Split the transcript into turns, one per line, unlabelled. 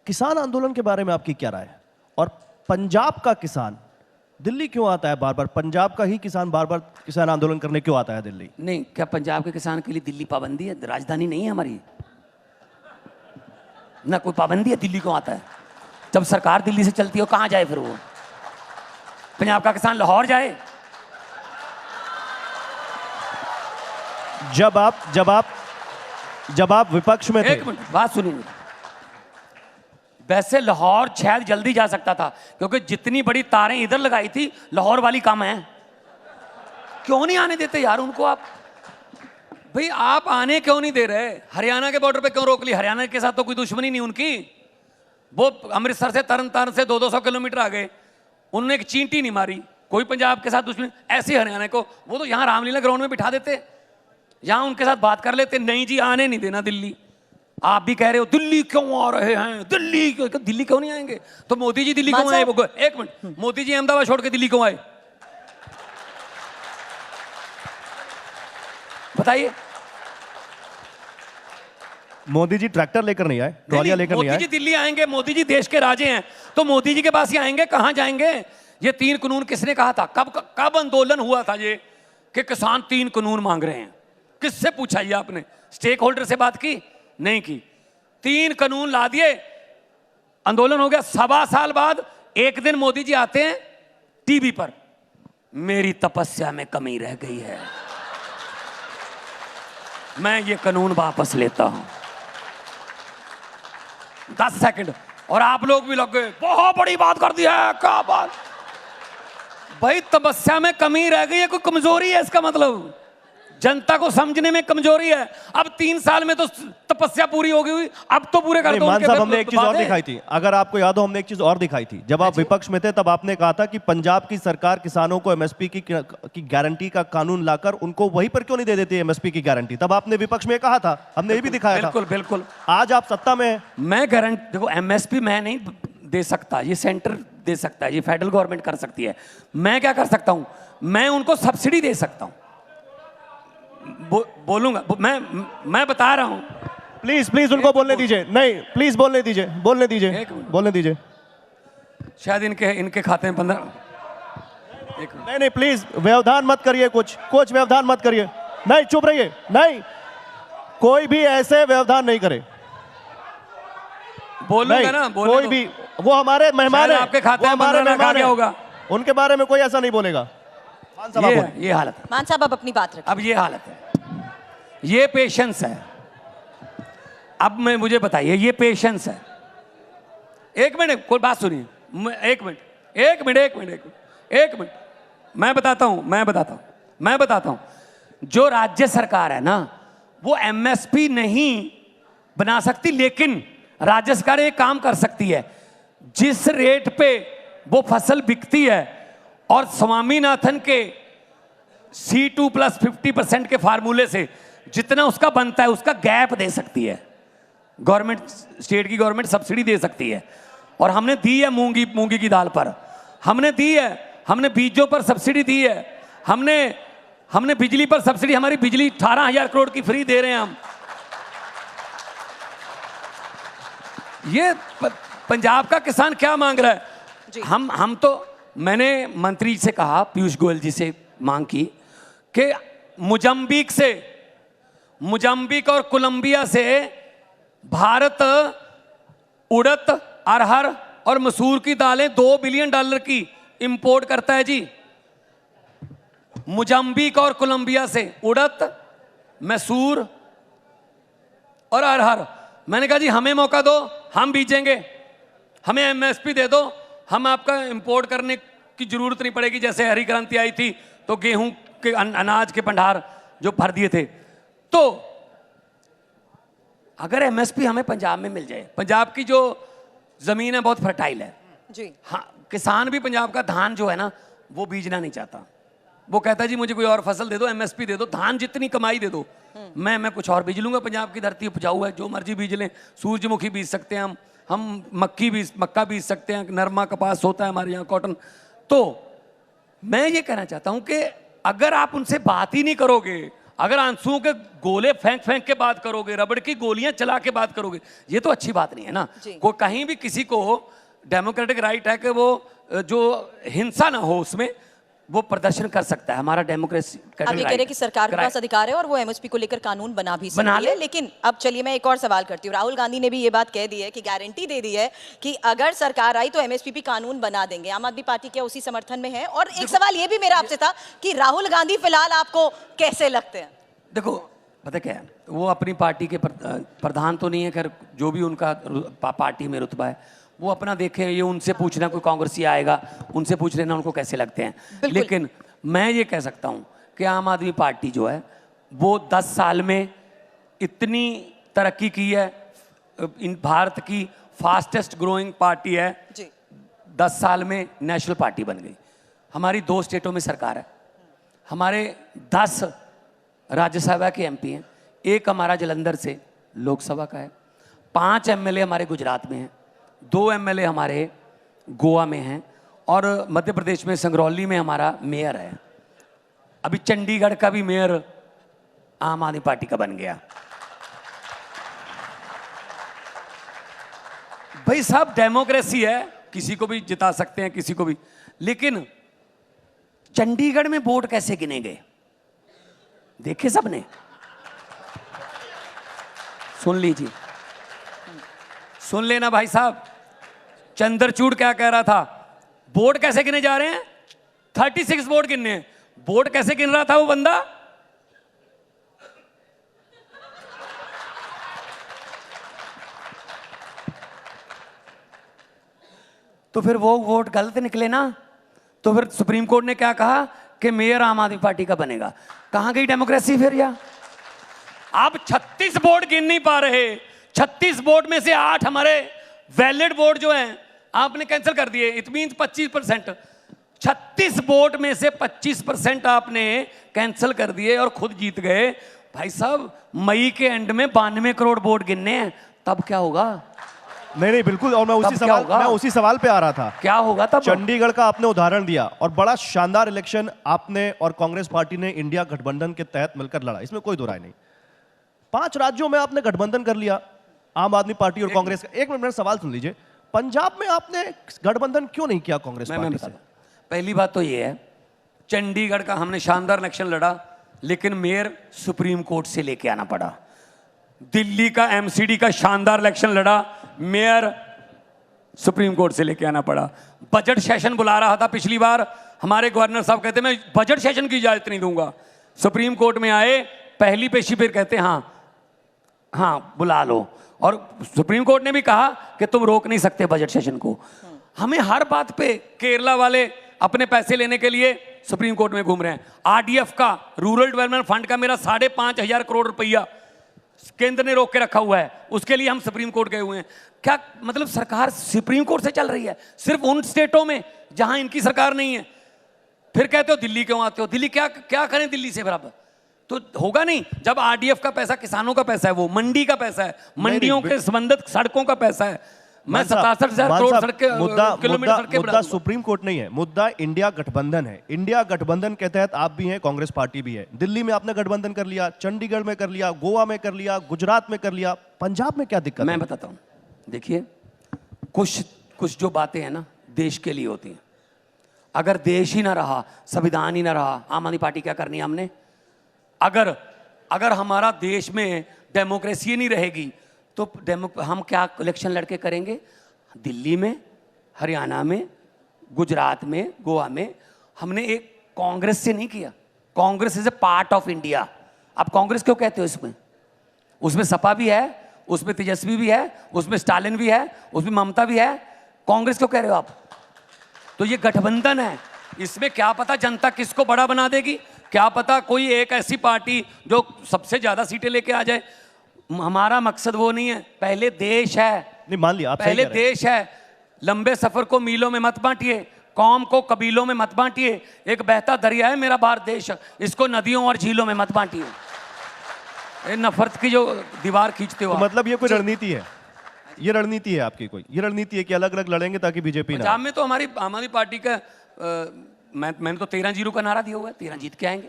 किसान आंदोलन के बारे में आपकी क्या राय है? और पंजाब का किसान दिल्ली क्यों आता है बार बार? पंजाब का ही किसान बार बार किसान आंदोलन करने क्यों आता है दिल्ली?
नहीं, क्या पंजाब के किसान के लिए दिल्ली पाबंदी है? राजधानी नहीं है हमारी ना, कोई पाबंदी है? दिल्ली क्यों आता है? जब सरकार दिल्ली से चलती हो कहां जाए फिर वो? पंजाब का किसान लाहौर जाए?
जब आप विपक्ष में थे।
एक मिनट बात सुनिए। वैसे लाहौर शायद जल्दी जा सकता था, क्योंकि जितनी बड़ी तारें इधर लगाई थी लाहौर वाली कम है। क्यों नहीं आने देते यार उनको? आप भाई आप आने क्यों नहीं दे रहे? हरियाणा के बॉर्डर पे क्यों रोक ली? हरियाणा के साथ तो कोई दुश्मनी नहीं उनकी। वो अमृतसर से तरन तारण से 200-200 किलोमीटर आ गए, उन्होंने एक चींटी नहीं मारी। कोई पंजाब के साथ दुश्मनी? ऐसे हरियाणा को वो तो यहाँ रामलीला ग्राउंड में बिठा देते, यहाँ उनके साथ बात कर लेते। नहीं जी, आने नहीं देना दिल्ली। आप भी कह रहे हो दिल्ली क्यों आ रहे हैं, दिल्ली क्यों नहीं आएंगे? तो मोदी जी दिल्ली क्यों आए? एक मिनट, मोदी जी अहमदाबाद छोड़ के दिल्ली क्यों आए बताइए?
मोदी जी ट्रैक्टर लेकर नहीं आए, ट्रॉलियां लेकर नहीं आए।
मोदी जी दिल्ली आएंगे, मोदी जी देश के राजे हैं, तो मोदी जी के पास ही आएंगे, कहां जाएंगे? ये 3 कानून किसने कहा था? कब आंदोलन हुआ था ये कि किसान 3 कानून मांग रहे हैं? किससे पूछा ये आपने? स्टेक होल्डर से बात की? नहीं की। 3 कानून ला दिए, आंदोलन हो गया। 1.25 साल बाद एक दिन मोदी जी आते हैं टीवी पर, मेरी तपस्या में कमी रह गई है, मैं ये कानून वापस लेता हूं। 10 सेकंड और आप लोग भी लग गए, बहुत बड़ी बात कर दी है। क्या बात भाई? तपस्या में कमी रह गई है, कोई कमजोरी है इसका मतलब? जनता को समझने में कमजोरी है। अब 3 साल में तो तपस्या पूरी हो गई, अब तो पूरे कर दो।
मान साहब, हमने एक चीज और दिखाई थी, अगर आपको याद हो, हमने एक चीज और दिखाई थी। जब आप विपक्ष में थे तब आपने कहा था कि पंजाब की सरकार किसानों को एमएसपी की गारंटी का कानून लाकर उनको वहीं पर क्यों नहीं दे देती एमएसपी की गारंटी? तब आपने विपक्ष में कहा था, हमने ये भी दिखाया था।
बिल्कुल बिल्कुल।
आज आप सत्ता में हैं।
मैं गारंटी, देखो एमएसपी मैं नहीं दे सकता, ये सेंटर दे सकता है, ये फेडरल गवर्नमेंट कर सकती है। मैं क्या कर सकता हूं? मैं उनको सब्सिडी दे सकता हूं। बोलूंगा मैं बता रहा हूं।
प्लीज उनको बोलने दीजिए। नहीं, प्लीज बोलने दीजिए।
शायद इनके खाते में 15।
नहीं प्लीज व्यवधान मत करिए, कुछ व्यवधान मत करिए। नहीं, चुप रहिए। नहीं, कोई भी ऐसे व्यवधान नहीं करे।
बोलूंगा ना,
कोई भी, वो हमारे मेहमान है,
आपके खाते में
हमारे मेहमान
क्या होगा,
उनके बारे में कोई ऐसा नहीं बोलेगा।
ये हालत है।
मान साहब, अब अपनी बात रखें।
अब ये हालत है, ये पेशेंस है। अब मुझे बताइए, ये पेशेंस है। एक मिनट, कोई बात सुनिए। एक मिनट, मैं बताता हूं। जो राज्य सरकार है ना, वो एमएसपी नहीं बना सकती, लेकिन राज्य सरकार एक काम कर सकती है। जिस रेट पे वो फसल बिकती है और स्वामीनाथन के C2+50% के फार्मूले से जितना उसका बनता है, उसका गैप दे सकती है गवर्नमेंट। स्टेट की गवर्नमेंट सब्सिडी दे सकती है। और हमने दी है मूंगी की दाल पर, हमने दी है, हमने बीजों पर सब्सिडी दी है, हमने बिजली पर सब्सिडी, हमारी बिजली 18,000 करोड़ की फ्री दे रहे हैं हम। ये पंजाब का किसान क्या मांग रहा है? हम तो, मैंने मंत्री से कहा, पीयूष गोयल जी से मांग की कि मोजाम्बिक और कोलंबिया से भारत उड़द, अरहर और मसूर की दालें $2 बिलियन की इंपोर्ट करता है जी। मोजाम्बिक और कोलंबिया से उड़द, मसूर और अरहर। मैंने कहा जी हमें मौका दो, हम बीजेंगे, हमें एमएसपी दे दो, हम आपका इंपोर्ट करने की जरूरत नहीं पड़ेगी। जैसे हरी क्रांति आई थी तो गेहूं के अनाज के भंडार जो भर दिए थे। तो अगर एमएसपी हमें पंजाब में मिल जाए, पंजाब की जो जमीन है बहुत फर्टाइल है
जी।
हाँ, किसान भी पंजाब का धान जो है ना वो बीजना नहीं चाहता। वो कहता है जी मुझे कोई और फसल दे दो, एमएसपी दे दो, धान जितनी कमाई दे दो, मैं कुछ और बीज लूंगा। पंजाब की धरती उपजाऊ है, जो मर्जी बीज लें। सूरजमुखी बीज सकते हैं हम मक्का बीज सकते हैं, नरमा कपास होता है हमारे यहाँ, कॉटन। तो मैं ये कहना चाहता हूं कि अगर आप उनसे बात ही नहीं करोगे, अगर आंसुओं के गोले फेंक फेंक के बात करोगे, रबड़ की गोलियां चला के बात करोगे, ये तो अच्छी बात नहीं है ना। कोई कहीं भी किसी को डेमोक्रेटिक राइट है कि वो जो हिंसा ना हो उसमें वो प्रदर्शन कर सकता है, हमारा डेमोक्रेसी।
आप ये कह रहे हैं कि सरकार के पास अधिकार है और वो एमएसपी को लेकर कानून बना भी सकती है। लेकिन अब चलिए मैं एक और सवाल करती हूँ। राहुल गांधी ने भी ये बात कह दी है कि गारंटी दे दी है कि अगर सरकार आई तो एमएसपी कानून बना देंगे। आम आदमी पार्टी क्या उसी समर्थन में है? और एक सवाल ये भी मेरा आपसे था कि राहुल गांधी फिलहाल आपको कैसे लगते हैं?
देखो पता क्या है, वो अपनी पार्टी के प्रधान तो नहीं है, खैर जो भी उनका पार्टी में रुतबा है वो अपना देखें। ये उनसे पूछना, कोई कांग्रेसी आएगा उनसे पूछ लेना उनको कैसे लगते हैं। लेकिन मैं ये कह सकता हूं कि आम आदमी पार्टी जो है वो 10 साल में इतनी तरक्की की है, इन भारत की फास्टेस्ट ग्रोइंग पार्टी है जी। 10 साल में नेशनल पार्टी बन गई। हमारी 2 स्टेटों में सरकार है, हमारे 10 राज्यसभा के एमपी हैं, एक हमारा जलंधर से लोकसभा का है, 5 एमएलए हमारे गुजरात में हैं, 2 एमएलए हमारे गोवा में हैं और मध्य प्रदेश में संगरौली में हमारा मेयर है। अभी चंडीगढ़ का भी मेयर आम आदमी पार्टी का बन गया। भाई साहब डेमोक्रेसी है, किसी को भी जिता सकते हैं किसी को भी। लेकिन चंडीगढ़ में वोट कैसे गिने गए देखे सबने? सुन लीजिए, सुन लेना भाई साहब। चंद्रचूड़ क्या कह रहा था, वोट कैसे गिने जा रहे हैं? 36 वोट गिनने हैं। वोट कैसे गिन रहा था वो बंदा? तो फिर वो वोट गलत निकले ना। तो फिर सुप्रीम कोर्ट ने क्या कहा कि मेयर आम आदमी पार्टी का बनेगा। कहां गई डेमोक्रेसी फिर? या आप 36 वोट गिन नहीं पा रहे, 36 वोट में से 8 हमारे वैलिड वोट जो हैं आपने कैंसिल कर दिए। It means 25%। 36 वोट में से 25% आपने कैंसिल कर दिए और खुद जीत गए। भाई साहब मई के एंड में 92 करोड़ वोट गिनने हैं, तब क्या होगा?
नहीं बिल्कुल। और मैं उसी सवाल पे आ रहा था,
क्या होगा तब?
चंडीगढ़ का आपने उदाहरण दिया और बड़ा शानदार इलेक्शन आपने और कांग्रेस पार्टी ने इंडिया गठबंधन के तहत मिलकर लड़ा, इसमें कोई दो राय नहीं। 5 राज्यों में आपने गठबंधन कर लिया, आम आदमी पार्टी और कांग्रेस का। एक मिनट मेरा सवाल सुन लीजिए, पंजाब में आपने गठबंधन क्यों नहीं किया कांग्रेस पार्टी से?
पहली बात तो ये है, चंडीगढ़ का हमने शानदार इलेक्शन लड़ा, लेकिन मेयर सुप्रीम कोर्ट से लेके आना पड़ा। दिल्ली का एमसीडी का शानदार इलेक्शन लड़ा, मेयर सुप्रीम कोर्ट से लेके आना पड़ा। बजट सेशन बुला रहा था पिछली बार, हमारे गवर्नर साहब कहते मैं बजट सेशन की इजाजत नहीं दूंगा। सुप्रीम कोर्ट में आए, पहली पेशी पर कहते हाँ बुला लो। और सुप्रीम कोर्ट ने भी कहा कि तुम रोक नहीं सकते बजट सेशन को। हमें हर बात पे केरला वाले अपने पैसे लेने के लिए सुप्रीम कोर्ट में घूम रहे हैं। आरडीएफ का, रूरल डेवलपमेंट फंड का मेरा 5,500 करोड़ रुपया केंद्र ने रोक के रखा हुआ है, उसके लिए हम सुप्रीम कोर्ट गए हुए हैं। क्या मतलब सरकार सुप्रीम कोर्ट से चल रही है सिर्फ उन स्टेटों में जहां इनकी सरकार नहीं है। फिर कहते हो दिल्ली क्यों आते हो? दिल्ली क्या करें दिल्ली से बराबर? तो होगा नहीं। जब आरडीएफ का पैसा किसानों का पैसा है, वो मंडी का पैसा है, मंडियों के संबंधित सड़कों का पैसा है। मैं 67,000 करोड़ किलोमीटर सड़कें
मुद्दा सुप्रीम कोर्ट नहीं है, मुद्दा इंडिया गठबंधन है। इंडिया गठबंधन के तहत आप भी हैं, कांग्रेस पार्टी भी है। दिल्ली में आपने गठबंधन कर लिया, चंडीगढ़ में कर लिया, गोवा में कर लिया, गुजरात में कर लिया, पंजाब में क्या दिक्कत?
मैं बताता हूं, देखिए कुछ जो बातें हैं ना देश के लिए होती हैं। अगर देश ही ना रहा, संविधान ही ना रहा, आम आदमी पार्टी क्या करनी है हमने? अगर हमारा देश में डेमोक्रेसी नहीं रहेगी तो हम क्या इलेक्शन लड़के करेंगे? दिल्ली में, हरियाणा में, गुजरात में, गोवा में हमने एक कांग्रेस से नहीं किया। Congress is a part of India. आप कांग्रेस क्यों कहते हो? उसमें सपा भी है, उसमें तेजस्वी भी है, उसमें स्टालिन भी है, उसमें ममता भी है। कांग्रेस क्यों कह रहे हो आप? तो ये गठबंधन है, इसमें क्या पता जनता किसको बड़ा बना देगी, क्या पता कोई एक ऐसी पार्टी जो सबसे ज्यादा सीटें लेके आ जाए। हमारा मकसद वो नहीं है, पहले देश है।
नहीं मान लिया,
पहले देश है। लंबे सफर को मीलों में मत बांटिए, कौम को कबीलों में मत बांटिए। एक बहता दरिया है मेरा भारत देश, इसको नदियों और झीलों में मत बांटिए। ये नफरत की जो दीवार खींचते हो।
तो मतलब ये कोई रणनीति है? ये रणनीति है आपकी कोई? ये रणनीति है कि अलग अलग लड़ेंगे ताकि बीजेपी ना?
पंजाब में तो हमारी आम आदमी पार्टी का मैंने तो 13-0 का नारा दिया हुआ है, 13 जीत के आएंगे।